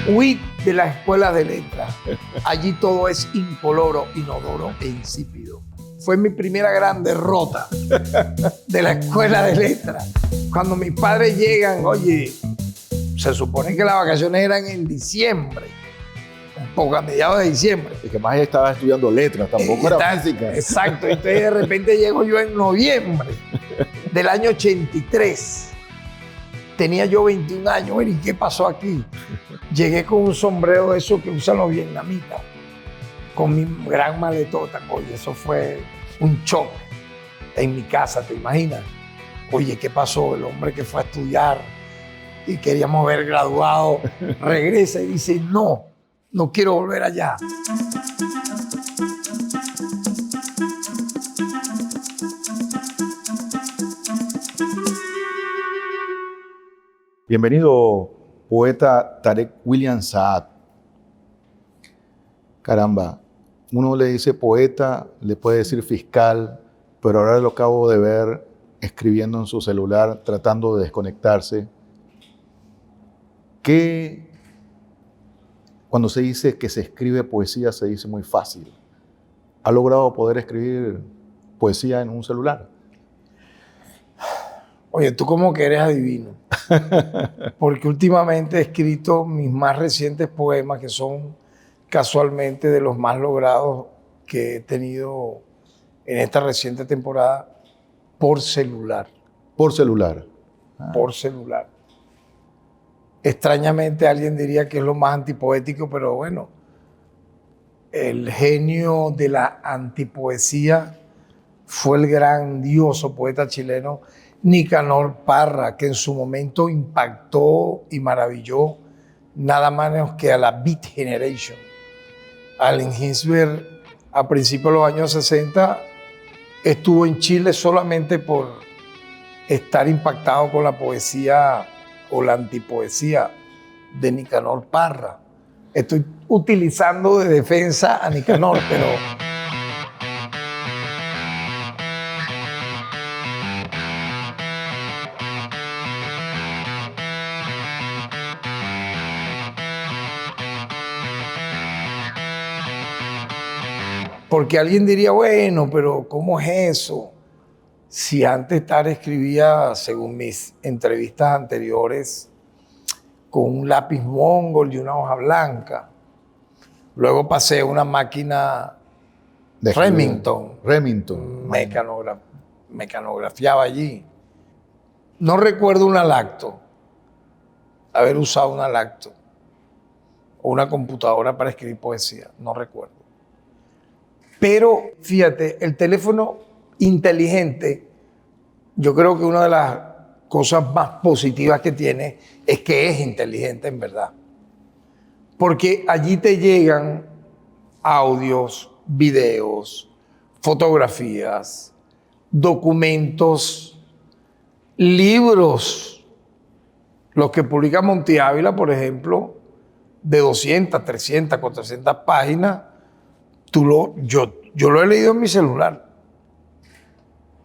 Huí de la escuela de letras. Allí todo es incoloro, inodoro e insípido. Fue mi primera gran derrota de la escuela de letras. Cuando mis padres llegan, oye, se supone que las vacaciones eran en diciembre, un poco a mediados de diciembre. Y que más ella estaba estudiando letras, tampoco era física. Exacto, entonces de repente llego yo en noviembre del año 83. Tenía yo 21 años, ¿y qué pasó aquí? Llegué con un sombrero de esos que usan los vietnamitas, con mi gran maletota. Oye, eso fue un shock en mi casa, ¿te imaginas? Oye, ¿qué pasó? El hombre que fue a estudiar y queríamos haber graduado, regresa y dice, no quiero volver allá. Bienvenido, poeta Tarek William Saad. Caramba, uno le dice poeta, le puede decir fiscal, pero ahora lo acabo de ver escribiendo en su celular, tratando de desconectarse. Que cuando se dice que se escribe poesía, se dice muy fácil. ¿Ha logrado poder escribir poesía en un celular? Oye, tú como que eres adivino. Porque últimamente he escrito mis más recientes poemas, que son casualmente de los más logrados que he tenido en esta reciente temporada, por celular. Por celular. Por celular. Extrañamente alguien diría que es lo más antipoético, pero bueno, el genio de la antipoesía fue el grandioso poeta chileno Nicanor Parra, que en su momento impactó y maravilló nada menos que a la Beat Generation. Allen Ginsberg, a principios de los años 60, estuvo en Chile solamente por estar impactado con la poesía o la antipoesía de Nicanor Parra. Estoy utilizando de defensa a Nicanor, pero... Porque alguien diría, bueno, pero ¿cómo es eso? Si antes Tara escribía, según mis entrevistas anteriores, con un lápiz mongol y una hoja blanca. Luego pasé a una máquina de Remington. Mecanografiaba allí. No recuerdo un Alacto, haber usado un Alacto o una computadora para escribir poesía, no recuerdo. Pero fíjate, el teléfono inteligente, yo creo que una de las cosas más positivas que tiene es que es inteligente en verdad. Porque allí te llegan audios, videos, fotografías, documentos, libros. Los que publica Monte Ávila, por ejemplo, de 200, 300, 400 páginas, yo lo he leído en mi celular.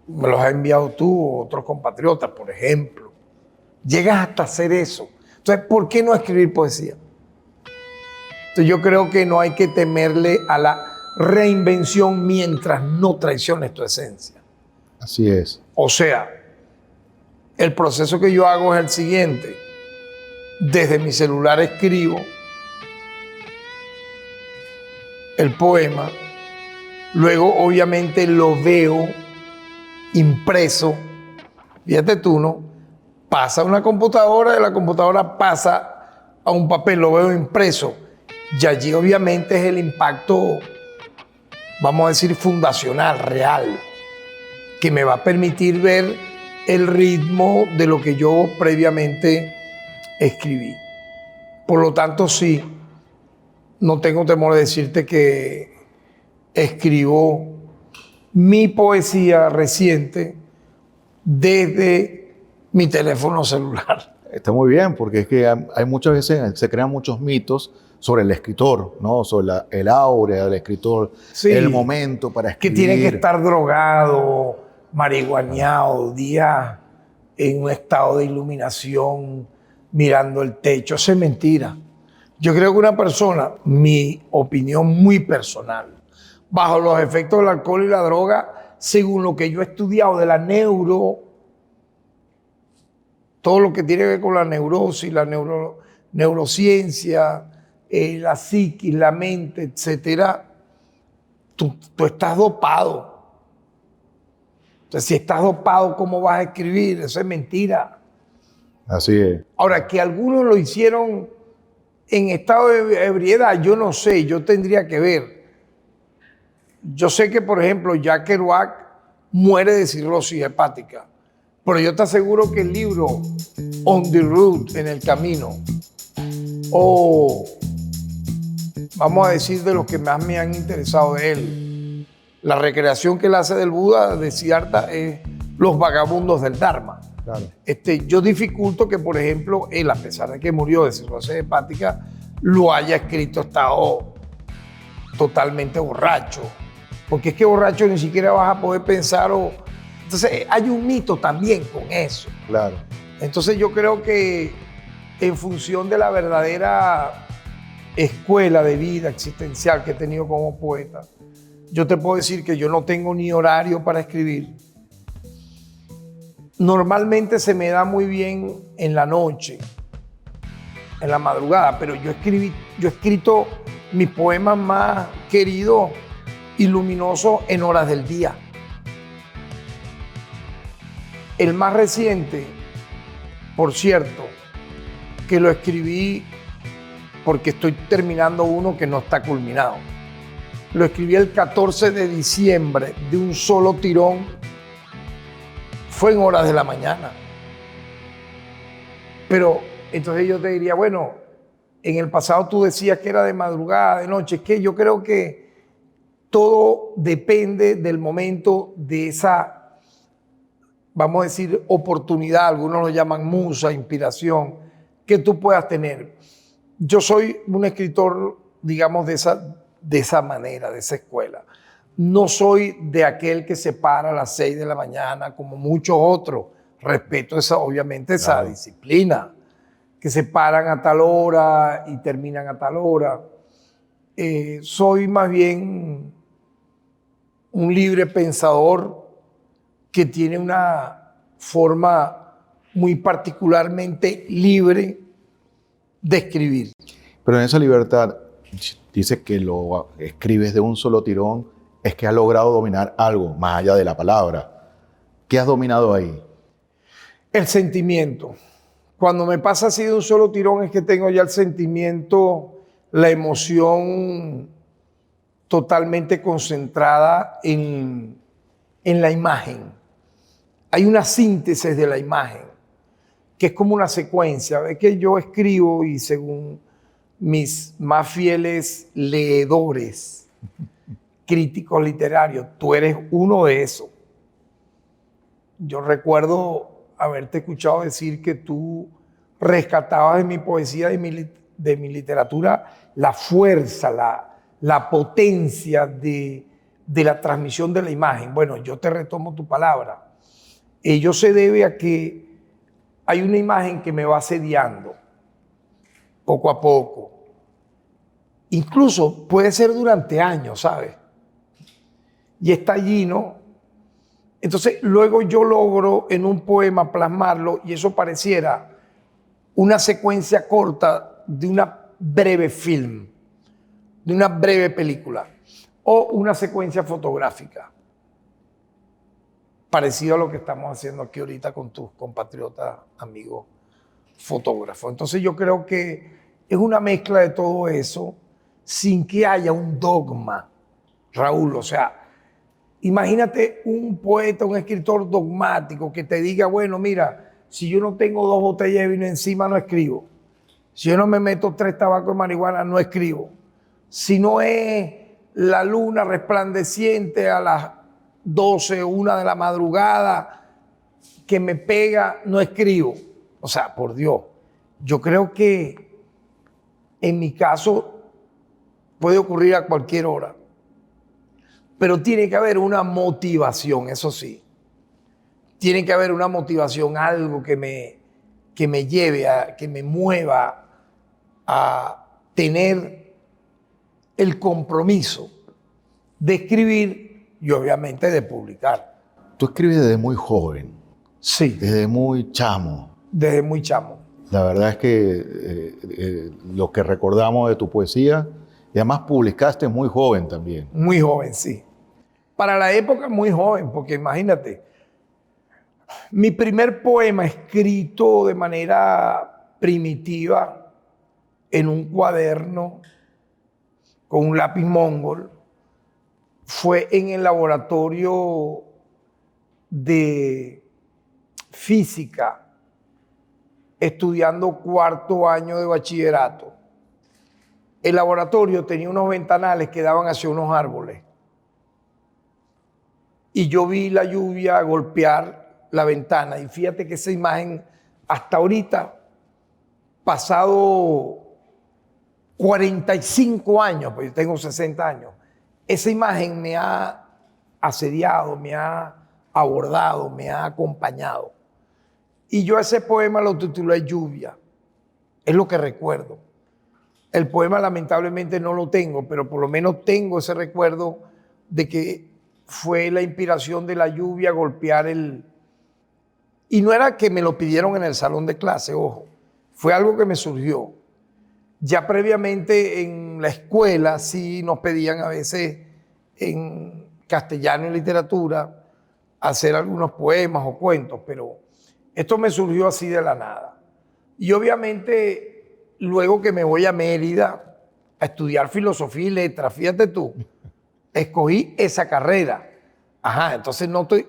Me los has enviado tú o otros compatriotas, por ejemplo. Llegas hasta hacer eso. Entonces, ¿por qué no escribir poesía? Entonces, yo creo que no hay que temerle a la reinvención mientras no traiciones tu esencia. Así es. O sea, el proceso que yo hago es el siguiente. Desde mi celular escribo el poema, luego obviamente lo veo impreso, fíjate tú, ¿no? Pasa a una computadora, de la computadora pasa a un papel, lo veo impreso, y allí obviamente es el impacto, vamos a decir, fundacional, real, que me va a permitir ver el ritmo de lo que yo previamente escribí. Por lo tanto, sí, no tengo temor de decirte que escribo mi poesía reciente desde mi teléfono celular. Está muy bien, porque es que hay muchas veces, se crean muchos mitos sobre el escritor, ¿no? Sobre el áurea del escritor, sí, el momento para escribir. Que tiene que estar drogado, marihuaneado, días en un estado de iluminación, mirando el techo. Eso es mentira. Yo creo que una persona, mi opinión muy personal, bajo los efectos del alcohol y la droga, según lo que yo he estudiado de la todo lo que tiene que ver con la neurosis, neurociencia, la psiquis, la mente, etcétera, tú estás dopado. Entonces, si estás dopado, ¿cómo vas a escribir? Eso es mentira. Así es. Ahora, que algunos lo hicieron en estado de ebriedad, yo no sé, yo tendría que ver. Yo sé que, por ejemplo, Jack Kerouac muere de cirrosis hepática, pero yo te aseguro que el libro On the Road, en el camino, o vamos a decir de los que más me han interesado de él, la recreación que él hace del Buda, de Siddhartha, es Los vagabundos del Dharma. Claro. Yo dificulto que, por ejemplo, él, a pesar de que murió de cirrosis hepática, lo haya escrito estado totalmente borracho. Porque es que borracho ni siquiera vas a poder pensar. Entonces, hay un mito también con eso. Claro. Entonces, yo creo que en función de la verdadera escuela de vida existencial que he tenido como poeta, yo te puedo decir que yo no tengo ni horario para escribir. Normalmente se me da muy bien en la noche, en la madrugada, pero yo he escrito mis poemas más queridos y luminosos en horas del día. El más reciente, por cierto, que lo escribí porque estoy terminando uno que no está culminado. Lo escribí el 14 de diciembre de un solo tirón. Fue en horas de la mañana. Pero entonces yo te diría, bueno, en el pasado tú decías que era de madrugada, de noche. Es que yo creo que todo depende del momento, de esa, vamos a decir, oportunidad. Algunos lo llaman musa, inspiración, que tú puedas tener. Yo soy un escritor, digamos, de esa manera, de esa escuela. No soy de aquel que se para a las 6 de la mañana, como muchos otros. Respeto obviamente esa disciplina, que se paran a tal hora y terminan a tal hora. Soy más bien un libre pensador que tiene una forma muy particularmente libre de escribir. Pero en esa libertad, dice que lo escribes de un solo tirón, es que has logrado dominar algo más allá de la palabra. ¿Qué has dominado ahí? El sentimiento. Cuando me pasa así de un solo tirón es que tengo ya el sentimiento, la emoción totalmente concentrada en la imagen. Hay una síntesis de la imagen, que es como una secuencia. Ves que yo escribo y según mis más fieles leedores, críticos literarios, tú eres uno de esos. Yo recuerdo haberte escuchado decir que tú rescatabas de mi poesía, de mi literatura, la fuerza, la potencia de la transmisión de la imagen. Bueno, yo te retomo tu palabra. Ello se debe a que hay una imagen que me va asediando poco a poco. Incluso puede ser durante años, ¿sabes? Y está allí, ¿no? Entonces, luego yo logro en un poema plasmarlo y eso pareciera una secuencia corta de una breve film, de una breve película o una secuencia fotográfica, parecido a lo que estamos haciendo aquí ahorita con tus compatriotas, amigos fotógrafos. Entonces, yo creo que es una mezcla de todo eso sin que haya un dogma, Raúl. O sea, imagínate un poeta, un escritor dogmático que te diga, bueno, mira, si yo no tengo 2 botellas de vino encima, no escribo. Si yo no me meto 3 tabacos de marihuana, no escribo. Si no es la luna resplandeciente a las 12, 1 de la madrugada que me pega, no escribo. O sea, por Dios, yo creo que en mi caso puede ocurrir a cualquier hora. Pero tiene que haber una motivación, eso sí. Tiene que haber una motivación, algo que me lleve, que me mueva a tener el compromiso de escribir y obviamente de publicar. Tú escribes desde muy joven, Sí, desde muy chamo. desde muy chamo. La verdad es que lo que recordamos de tu poesía, y además publicaste muy joven también. Muy joven, sí. Para la época muy joven, porque imagínate, mi primer poema escrito de manera primitiva en un cuaderno con un lápiz mongol fue en el laboratorio de física, estudiando cuarto año de bachillerato. El laboratorio tenía unos ventanales que daban hacia unos árboles. Y yo vi la lluvia golpear la ventana. Y fíjate que esa imagen, hasta ahorita, pasado 45 años, pues yo tengo 60 años, esa imagen me ha asediado, me ha abordado, me ha acompañado. Y yo ese poema lo titulé Lluvia. Es lo que recuerdo. El poema lamentablemente no lo tengo, pero por lo menos tengo ese recuerdo de que fue la inspiración de la lluvia golpear el... Y no era que me lo pidieron en el salón de clase, ojo. Fue algo que me surgió. Ya previamente en la escuela sí nos pedían a veces en castellano y literatura hacer algunos poemas o cuentos, pero esto me surgió así de la nada. Y obviamente luego que me voy a Mérida a estudiar filosofía y letras, fíjate tú, escogí esa carrera. Ajá, entonces no estoy,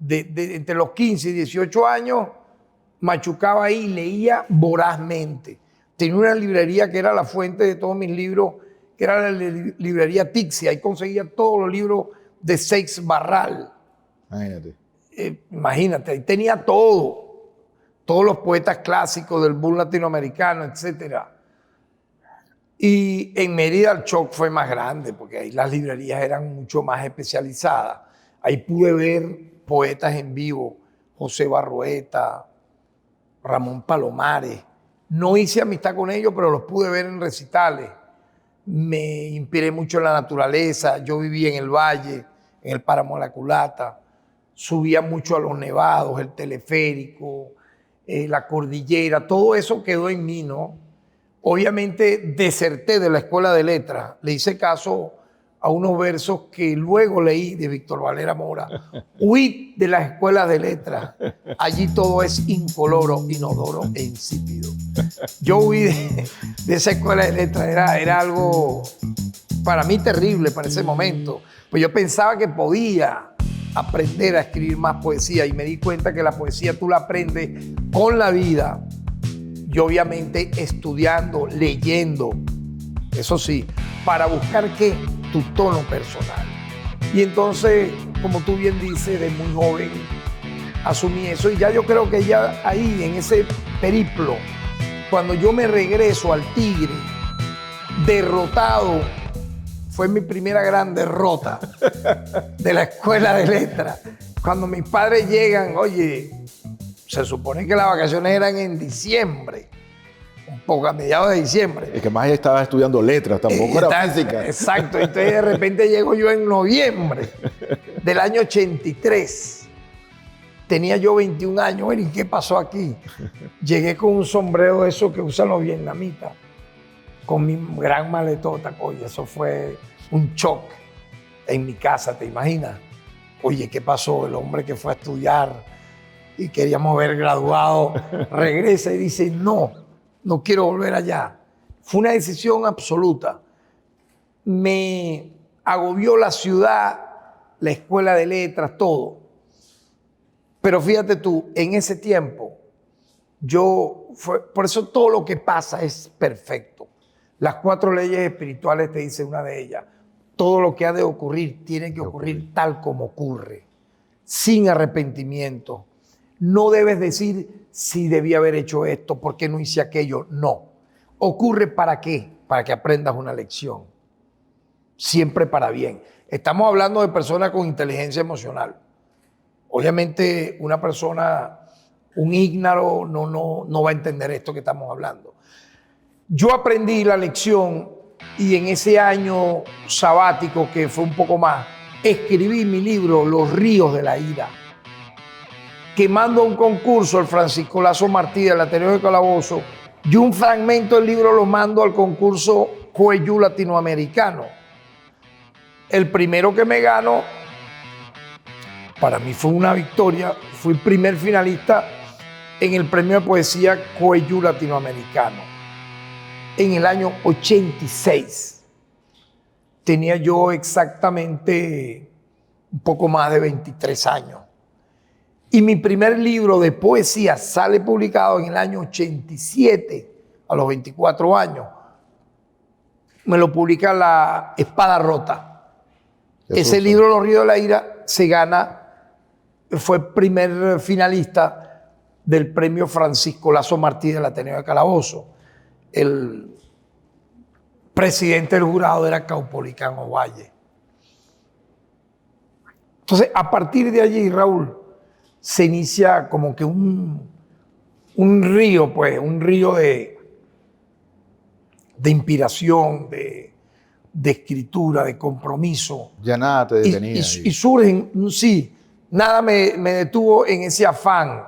entre los 15 y 18 años, machucaba ahí y leía vorazmente. Tenía una librería que era la fuente de todos mis libros, que era la librería Tixi. Ahí conseguía todos los libros de Seix Barral. Imagínate. Imagínate, ahí tenía todo. Todos los poetas clásicos del boom latinoamericano, etc. Y en Mérida el shock fue más grande, porque ahí las librerías eran mucho más especializadas. Ahí pude ver poetas en vivo, José Barroeta, Ramón Palomares. No hice amistad con ellos, pero los pude ver en recitales. Me inspiré mucho en la naturaleza. Yo vivía en el valle, en el páramo de la Culata. Subía mucho a los nevados, el teleférico, la cordillera. Todo eso quedó en mí, ¿no? Obviamente deserté de la escuela de letras. Le hice caso a unos versos que luego leí de Víctor Valera Mora. Huid de las escuelas de letras. Allí todo es incoloro, inodoro e insípido. Yo huí de esa escuela de letras. Era algo para mí terrible para ese momento. Pues yo pensaba que podía aprender a escribir más poesía y me di cuenta que la poesía tú la aprendes con la vida y obviamente estudiando, leyendo. Eso sí, para buscar ¿qué? Tu tono personal. Y entonces, como tú bien dices, de muy joven asumí eso y ya yo creo que ya ahí, en ese periplo, cuando yo me regreso al Tigre, derrotado, fue mi primera gran derrota de la escuela de letras. Cuando mis padres llegan, oye, se supone que las vacaciones eran en diciembre, un poco a mediados de diciembre. Es que más estaba estudiando letras, tampoco era física. Exacto, entonces de repente llego yo en noviembre del año 83. Tenía yo 21 años, ¿y qué pasó aquí? Llegué con un sombrero de esos que usan los vietnamitas, con mi gran maletota. Oye, eso fue un shock en mi casa, ¿te imaginas? Oye, ¿qué pasó? El hombre que fue a estudiar y queríamos ver graduado, regresa y dice, no quiero volver allá. Fue una decisión absoluta. Me agobió la ciudad, la escuela de letras, todo. Pero fíjate tú, en ese tiempo, por eso todo lo que pasa es perfecto. Las 4 leyes espirituales te dice una de ellas. Todo lo que ha de ocurrir tiene que ocurrir tal como ocurre, sin arrepentimiento. No debes decir si debía haber hecho esto, por qué no hice aquello. No. ¿Ocurre para qué? Para que aprendas una lección. Siempre para bien. Estamos hablando de personas con inteligencia emocional. Obviamente una persona, un ígnaro, no va a entender esto que estamos hablando. yo aprendí la lección y en ese año sabático, que fue un poco más, escribí mi libro Los ríos de la ira, que mando a un concurso el Francisco Lazo Martí del Ateneo de Calabozo, y un fragmento del libro lo mando al concurso Coeyú Latinoamericano. El primero que me gano, para mí fue una victoria, fui primer finalista en el premio de poesía Coeyú Latinoamericano. En el año 86 tenía yo exactamente un poco más de 23 años. Y mi primer libro de poesía sale publicado en el año 87, a los 24 años. Me lo publica La Espada Rota. Ese libro, Los ríos de la ira, se gana, fue primer finalista del premio Francisco Lazo Martí del Ateneo de Calabozo. El presidente del jurado era Caupolicán Ovalle. Entonces, a partir de allí, Raúl, se inicia como que un río, pues, un río de inspiración, de escritura, de compromiso. Ya nada te detenía. Y surgen, sí, nada me detuvo en ese afán,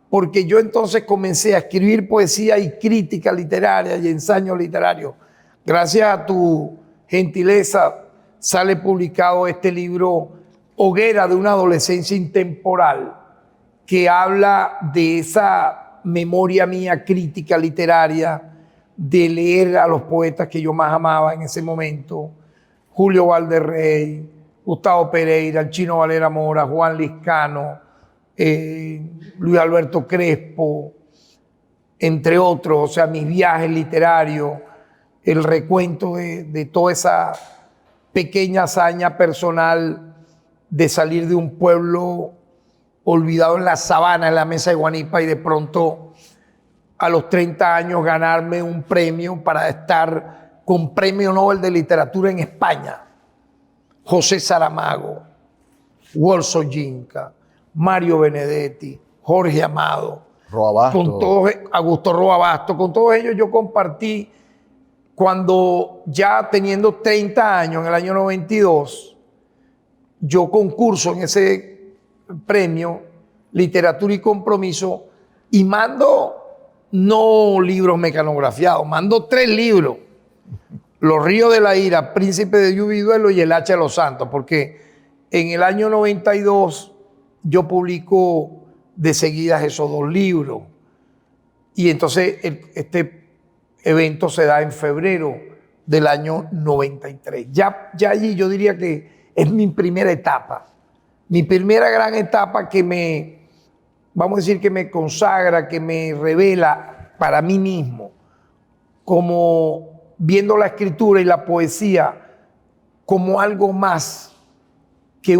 porque yo entonces comencé a escribir poesía y crítica literaria y ensayo literario. Gracias a tu gentileza sale publicado este libro, Hoguera de una adolescencia intemporal, que habla de esa memoria mía crítica literaria, de leer a los poetas que yo más amaba en ese momento, Julio Valderrey, Gustavo Pereira, el Chino Valera Mora, Juan Liscano, Luis Alberto Crespo, entre otros. O sea, mis viajes literarios, el recuento de toda esa pequeña hazaña personal de salir de un pueblo olvidado en la sabana, en la mesa de Guanipa, y de pronto a los 30 años ganarme un premio para estar con Premio Nobel de Literatura en España. José Saramago, Wolso Yinka, Mario Benedetti, Jorge Amado, Roabasto. Augusto Roabasto. Con todos ellos yo compartí, cuando ya teniendo 30 años, en el año 92, yo concurso en ese premio Literatura y Compromiso y mando no libros mecanografiados, mando 3 libros: Los ríos de la ira, Príncipe de Lluvia y Duelo y El hacha de los santos, porque en el año 92 yo publico de seguidas esos 2 libros. Y entonces este evento se da en febrero del año 93. Ya allí yo diría que es mi primera etapa, mi primera gran etapa que vamos a decir, que me consagra, que me revela para mí mismo, como viendo la escritura y la poesía como algo más que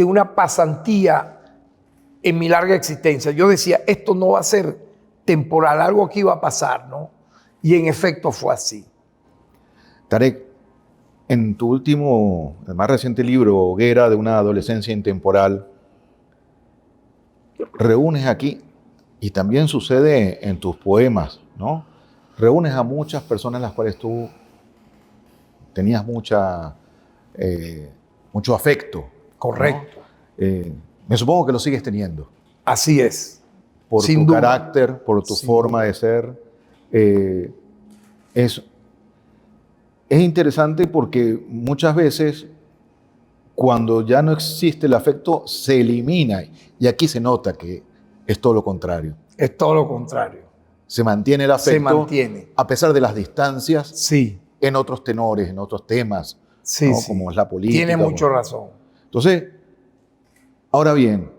una pasantía en mi larga existencia. Yo decía, esto no va a ser temporal, algo aquí va a pasar, ¿no? Y en efecto fue así. Tarek, en tu último, el más reciente libro, Hoguera de una adolescencia intemporal, reúnes aquí, y también sucede en tus poemas, ¿no? Reúnes a muchas personas las cuales tú tenías mucho afecto. Correcto. ¿No? Me supongo que lo sigues teniendo. Así es. Por Sin tu duda. carácter, por tu forma de ser. Es interesante porque muchas veces, cuando ya no existe el afecto, se elimina. Y aquí se nota que es todo lo contrario. Es todo lo contrario. Se mantiene el afecto. Se mantiene. A pesar de las distancias. Sí. En otros tenores, en otros temas. Sí, ¿no? sí. Como es la política. Tiene mucha razón. Entonces, ahora bien,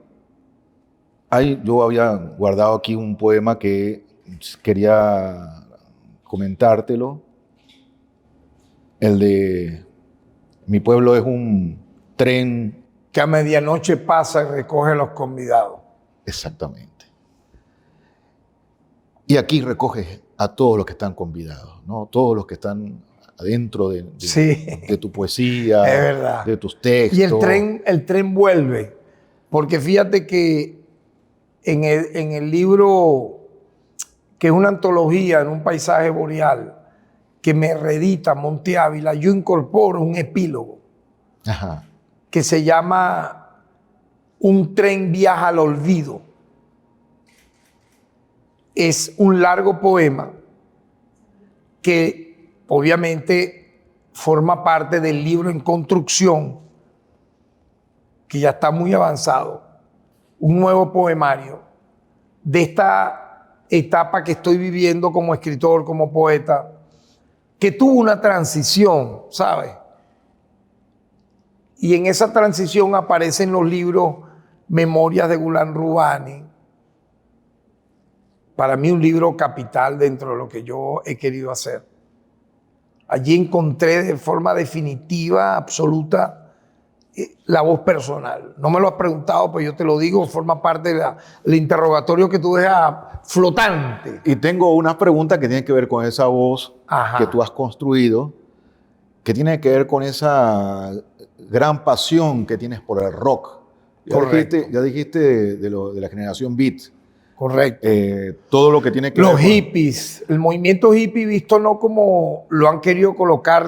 yo había guardado aquí un poema que quería comentártelo. El de Mi pueblo es un tren. Que a medianoche pasa y recoge a los convidados. Exactamente. Y aquí recoges a todos los que están convidados, ¿no? Todos los que están adentro de tu poesía, es verdad, de tus textos. Y el tren vuelve, porque fíjate que en el libro que es una antología en un paisaje boreal que me reedita Monte Ávila, yo incorporo un epílogo Ajá. que se llama Un tren viaja al olvido. Es un largo poema que obviamente forma parte del libro en construcción, que ya está muy avanzado, un nuevo poemario de esta etapa que estoy viviendo como escritor, como poeta, que tuvo una transición, ¿sabes? Y en esa transición aparecen los libros Memorias de Gulan Rubani, para mí un libro capital dentro de lo que yo he querido hacer. Allí encontré de forma definitiva, absoluta, la voz personal. No me lo has preguntado, pero yo te lo digo, forma parte del interrogatorio que tú dejas flotante. Y tengo una pregunta que tiene que ver con esa voz Ajá. que tú has construido, que tiene que ver con esa gran pasión que tienes por el rock. Correcto. Ya dijiste de la generación beat. Correcto. Todo lo que tiene que ver Los hippies, el movimiento hippie visto no como lo han querido colocar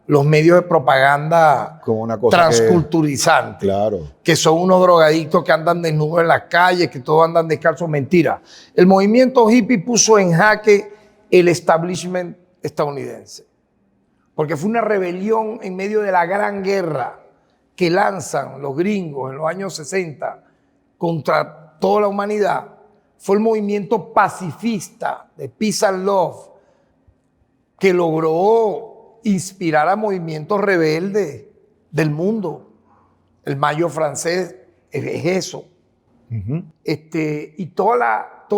los medios de propaganda como una cosa transculturizante, que son unos drogadictos que andan desnudos en las calles, que todos andan descalzos. Mentira. El movimiento hippie puso en jaque el establishment estadounidense, porque fue una rebelión en medio de la gran guerra que lanzan los gringos en los años 60 contra toda la humanidad. Fue el movimiento pacifista de Peace and Love que logró inspirar a movimientos rebeldes del mundo. El Mayo francés es eso. Uh-huh. Y toda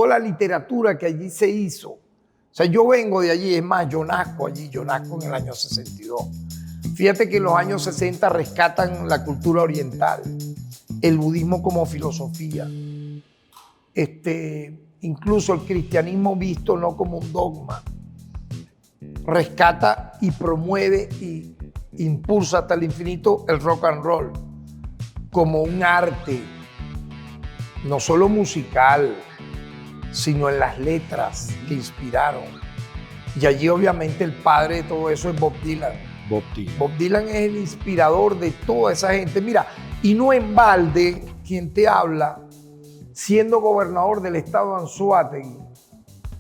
la literatura que allí se hizo. O sea, yo vengo de allí, es más, yo nazco allí, yo nazco en el año 62. Fíjate que en los años 60 rescatan la cultura oriental, el budismo como filosofía. Incluso el cristianismo visto no como un dogma, rescata y promueve y impulsa hasta el infinito el rock and roll como un arte, no solo musical, sino en las letras que inspiraron. Y allí obviamente el padre de todo eso es Bob Dylan. Bob Dylan es el inspirador de toda esa gente. Mira, y no en balde quien te habla, siendo gobernador del estado de Anzoátegui,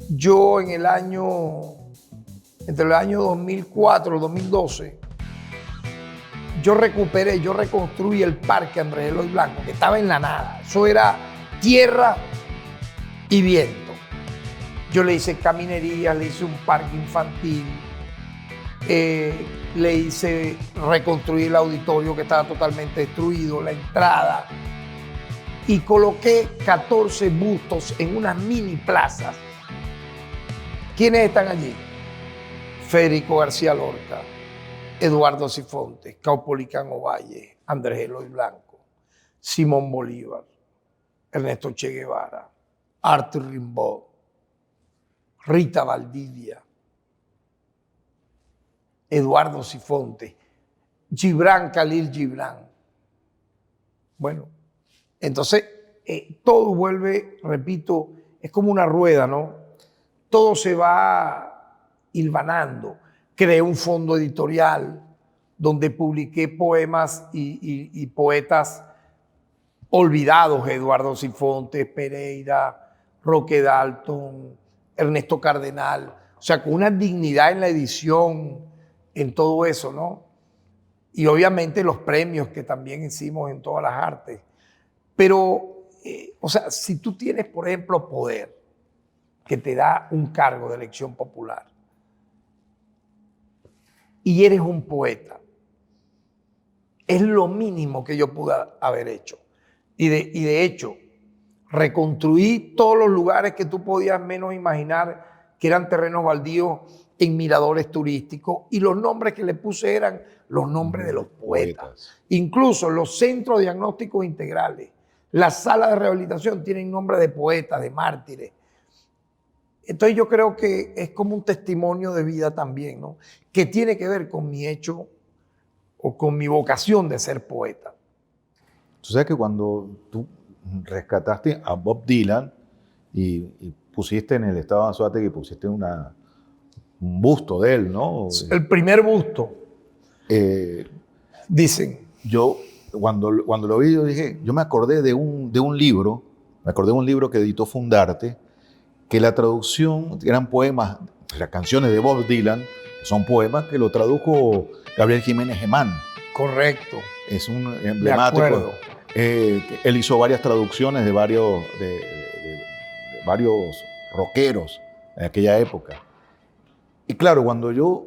yo entre el año 2004 y 2012, yo reconstruí el parque Andrés Eloy Blanco, que estaba en la nada. Eso era tierra y viento. Yo le hice caminerías, le hice un parque infantil, le hice reconstruir el auditorio que estaba totalmente destruido, la entrada, y coloqué 14 bustos en unas mini plazas. ¿Quiénes están allí? Federico García Lorca, Eduardo Sifontes, Caupolicán Ovalle, Andrés Eloy Blanco, Simón Bolívar, Ernesto Che Guevara, Arthur Rimbaud, Rita Valdivia, Eduardo Sifontes, Gibran Khalil Gibran. Bueno, entonces todo vuelve, repito, es como una rueda, ¿no? Todo se va hilvanando. Creé un fondo editorial donde publiqué poemas y poetas olvidados: Eduardo Sifontes, Pereira, Roque Dalton, Ernesto Cardenal. O sea, con una dignidad en la edición, en todo eso, ¿no? Y obviamente los premios que también hicimos en todas las artes. Pero, o sea, si tú tienes, por ejemplo, poder que te da un cargo de elección popular y eres un poeta, es lo mínimo que yo pude haber hecho. Y de hecho, reconstruí todos los lugares que tú podías menos imaginar que eran terrenos baldíos en miradores turísticos, y los nombres que le puse eran los nombres de los poetas. Incluso los centros diagnósticos integrales, las salas de rehabilitación tienen nombre de poetas, de mártires. Entonces yo creo que es como un testimonio de vida también, ¿no? Que tiene que ver con mi hecho o con mi vocación de ser poeta. Tú sabes que cuando tú rescataste a Bob Dylan y pusiste en el estado de Anzoátegui, pusiste un busto de él, ¿no? El primer busto, dicen. Yo, cuando lo vi, yo dije, yo me acordé de un libro, que editó Fundarte, que la traducción eran poemas, las canciones de Bob Dylan, que son poemas que lo tradujo Gabriel Jiménez Gemán. Correcto. Es un emblemático. De acuerdo. Él hizo varias traducciones de varios rockeros en aquella época. Y claro, cuando yo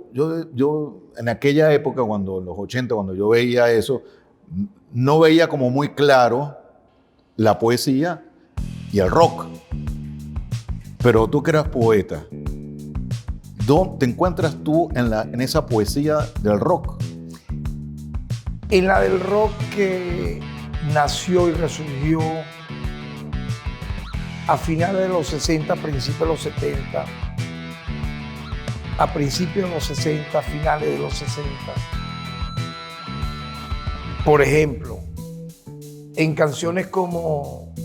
en aquella época, en los 80, cuando yo veía eso, no veía como muy claro la poesía y el rock. Pero tú que eras poeta, ¿dónde te encuentras tú en esa poesía del rock? En la del rock que nació y resurgió a finales de los 60, principios de los 70, a principios de los 60, finales de los 60. Por ejemplo, en canciones como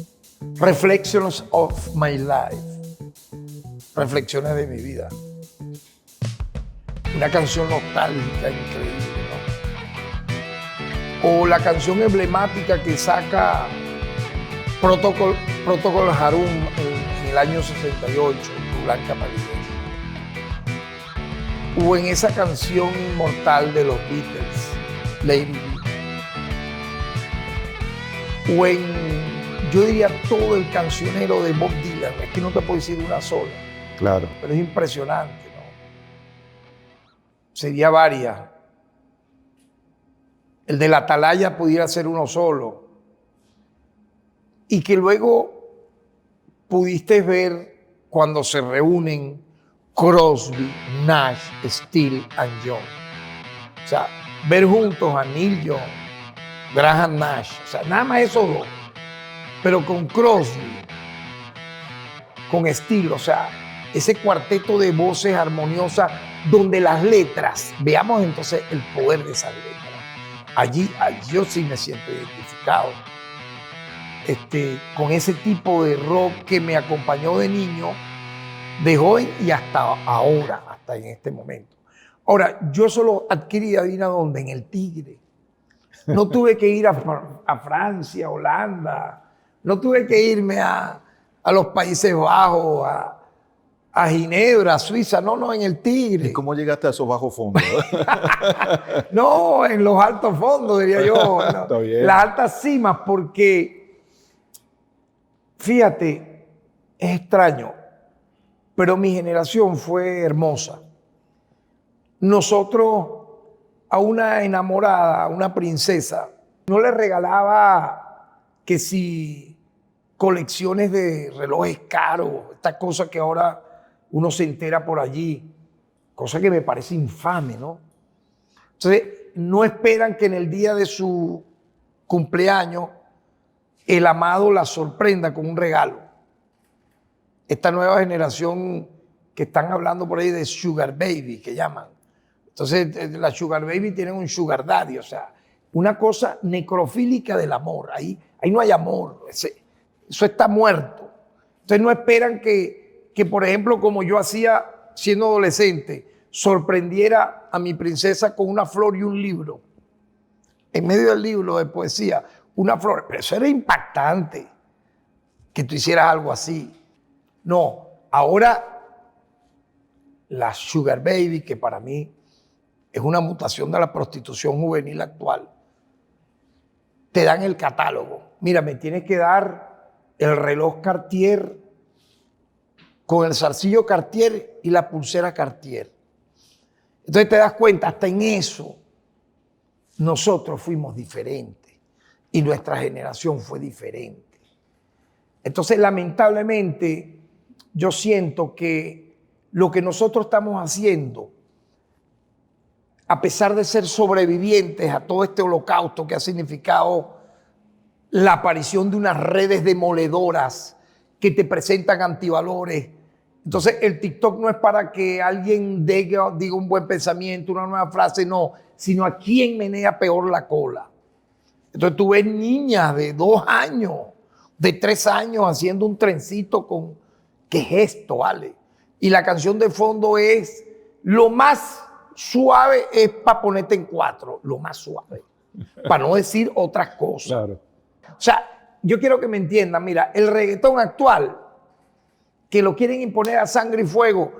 Reflections of My Life, Reflexiones de mi vida, una canción nostálgica increíble, ¿no? O la canción emblemática que saca Protocol Harum en el año 68, Tu Blanca Palidez. O en esa canción inmortal de los Beatles, Lady B. O en, yo diría, todo el cancionero de Bob Dylan. Es que no te puedo decir una sola. Claro. Pero es impresionante, ¿no? Sería varias. El de la Atalaya pudiera ser uno solo. Y que luego pudiste ver cuando se reúnen Crosby, Nash, Steele and Young. O sea, ver juntos a Neil Young, Graham Nash, o sea, nada más esos dos. Pero con Crosby, con Steele, o sea, ese cuarteto de voces armoniosas donde las letras, veamos entonces el poder de esas letras. Allí yo sí me siento identificado. Con ese tipo de rock que me acompañó de niño, de joven y hasta ahora, hasta en este momento. Ahora, yo solo adquirí, adivina dónde, en el Tigre. No tuve que ir a Francia, Holanda, no tuve que irme a los Países Bajos, a Ginebra, a Suiza, no, en el Tigre. ¿Y cómo llegaste a esos bajos fondos? No, en los altos fondos, diría yo. Está bien. Las altas cimas, porque, fíjate, es extraño, pero mi generación fue hermosa. Nosotros a una enamorada, a una princesa, no le regalaba que si colecciones de relojes caros, estas cosas que ahora uno se entera por allí, cosa que me parece infame, ¿no? Entonces, no esperan que en el día de su cumpleaños el amado la sorprenda con un regalo. Esta nueva generación que están hablando por ahí de Sugar Baby, que llaman. Entonces, la Sugar Baby tienen un Sugar Daddy, o sea, una cosa necrofílica del amor. Ahí no hay amor, eso está muerto. Entonces, no esperan que, por ejemplo, como yo hacía siendo adolescente, sorprendiera a mi princesa con una flor y un libro. En medio del libro de poesía, una flor. Pero eso era impactante, que tú hicieras algo así. No, ahora la Sugar Baby, que para mí es una mutación de la prostitución juvenil actual, te dan el catálogo. Mira, me tienes que dar el reloj Cartier con el zarcillo Cartier y la pulsera Cartier. Entonces te das cuenta, hasta en eso nosotros fuimos diferentes y nuestra generación fue diferente. Entonces, lamentablemente, yo siento que lo que nosotros estamos haciendo, a pesar de ser sobrevivientes a todo este holocausto que ha significado la aparición de unas redes demoledoras que te presentan antivalores. Entonces, el TikTok no es para que alguien diga un buen pensamiento, una nueva frase, no, sino a quién menea peor la cola. Entonces, tú ves niñas de 2 años, de 3 años haciendo un trencito ¿Qué es esto, vale? Y la canción de fondo es lo más suave, es para ponerte en cuatro, lo más suave, para no decir otras cosas. Claro. O sea, yo quiero que me entiendan, mira, el reggaetón actual, que lo quieren imponer a sangre y fuego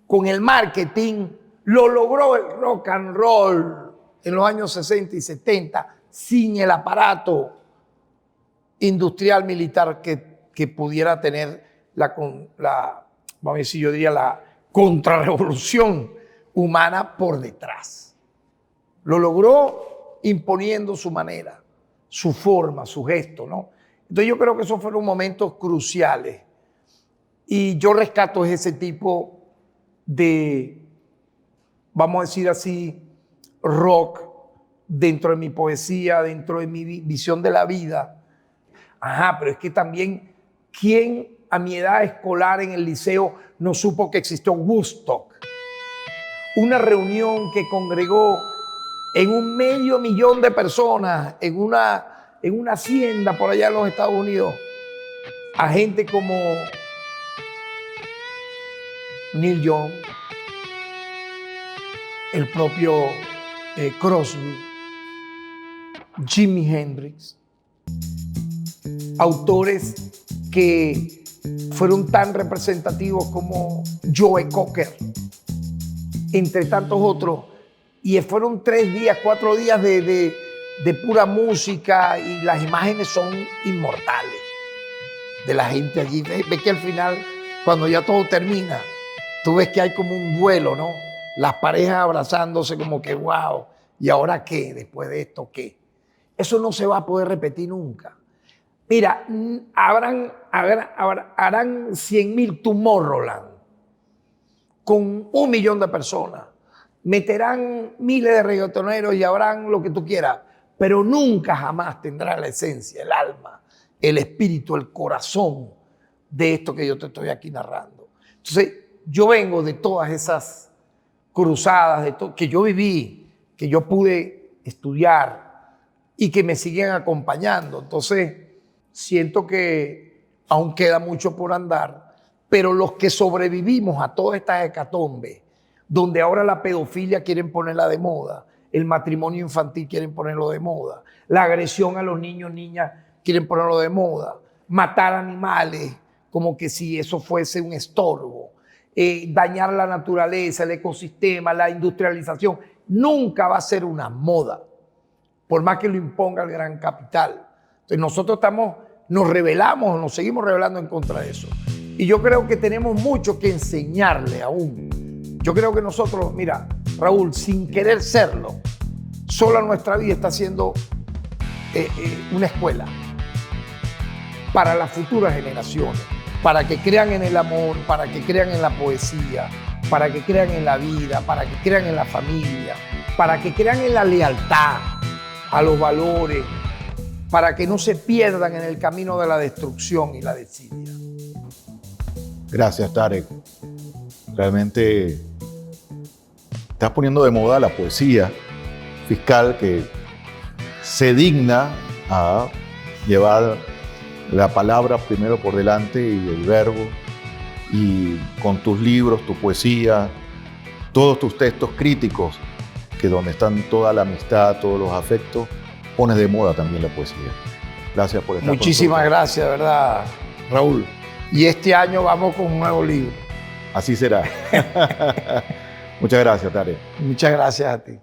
con el marketing, lo logró el rock and roll en los años 60 y 70 sin el aparato industrial militar que pudiera tener vamos a decir, yo diría la contrarrevolución humana por detrás. Lo logró imponiendo su manera, su forma, su gesto, ¿no? Entonces yo creo que esos fueron momentos cruciales. Y yo rescato ese tipo de, vamos a decir así, rock dentro de mi poesía, dentro de mi visión de la vida. Ajá, pero es que también, ¿quién a mi edad escolar en el liceo no supo que existió Woodstock? Una reunión que congregó en 500,000 de personas en una hacienda por allá en los Estados Unidos a gente como Neil Young, el propio Crosby, Jimi Hendrix, autores que fueron tan representativos como Joe Cocker, entre tantos otros, y fueron 3 días, 4 días de pura música, y las imágenes son inmortales de la gente allí. Ve que al final, cuando ya todo termina, tú ves que hay como un duelo, ¿no? Las parejas abrazándose como que, wow, ¿y ahora qué? Después de esto, ¿qué? Eso no se va a poder repetir nunca. Mira, harán 100,000 Tomorrowland con 1,000,000 de personas. Meterán miles de reggaetoneros y habrán lo que tú quieras, pero nunca jamás tendrá la esencia, el alma, el espíritu, el corazón de esto que yo te estoy aquí narrando. Entonces, yo vengo de todas esas cruzadas que yo viví, que yo pude estudiar y que me siguen acompañando. Entonces, siento que aún queda mucho por andar, pero los que sobrevivimos a todas estas hecatombes, donde ahora la pedofilia quieren ponerla de moda, el matrimonio infantil quieren ponerlo de moda, la agresión a los niños, niñas quieren ponerlo de moda, matar animales como que si eso fuese un estorbo, dañar la naturaleza, el ecosistema, la industrialización, nunca va a ser una moda, por más que lo imponga el gran capital. Entonces nosotros nos rebelamos, nos seguimos rebelando en contra de eso. Y yo creo que tenemos mucho que enseñarle aún. Yo creo que nosotros, mira, Raúl, sin querer serlo, sola nuestra vida está siendo una escuela para las futuras generaciones, para que crean en el amor, para que crean en la poesía, para que crean en la vida, para que crean en la familia, para que crean en la lealtad a los valores, para que no se pierdan en el camino de la destrucción y la desidia. Gracias, Tarek. Realmente estás poniendo de moda la poesía fiscal que se digna a llevar la palabra primero por delante y el verbo, y con tus libros, tu poesía, todos tus textos críticos, que donde están toda la amistad, todos los afectos, pones de moda también la poesía. Gracias por estar con nosotros. Muchísimas gracias, de verdad, Raúl. Y este año vamos con un nuevo libro. Así será. Muchas gracias, Tarek. Muchas gracias a ti.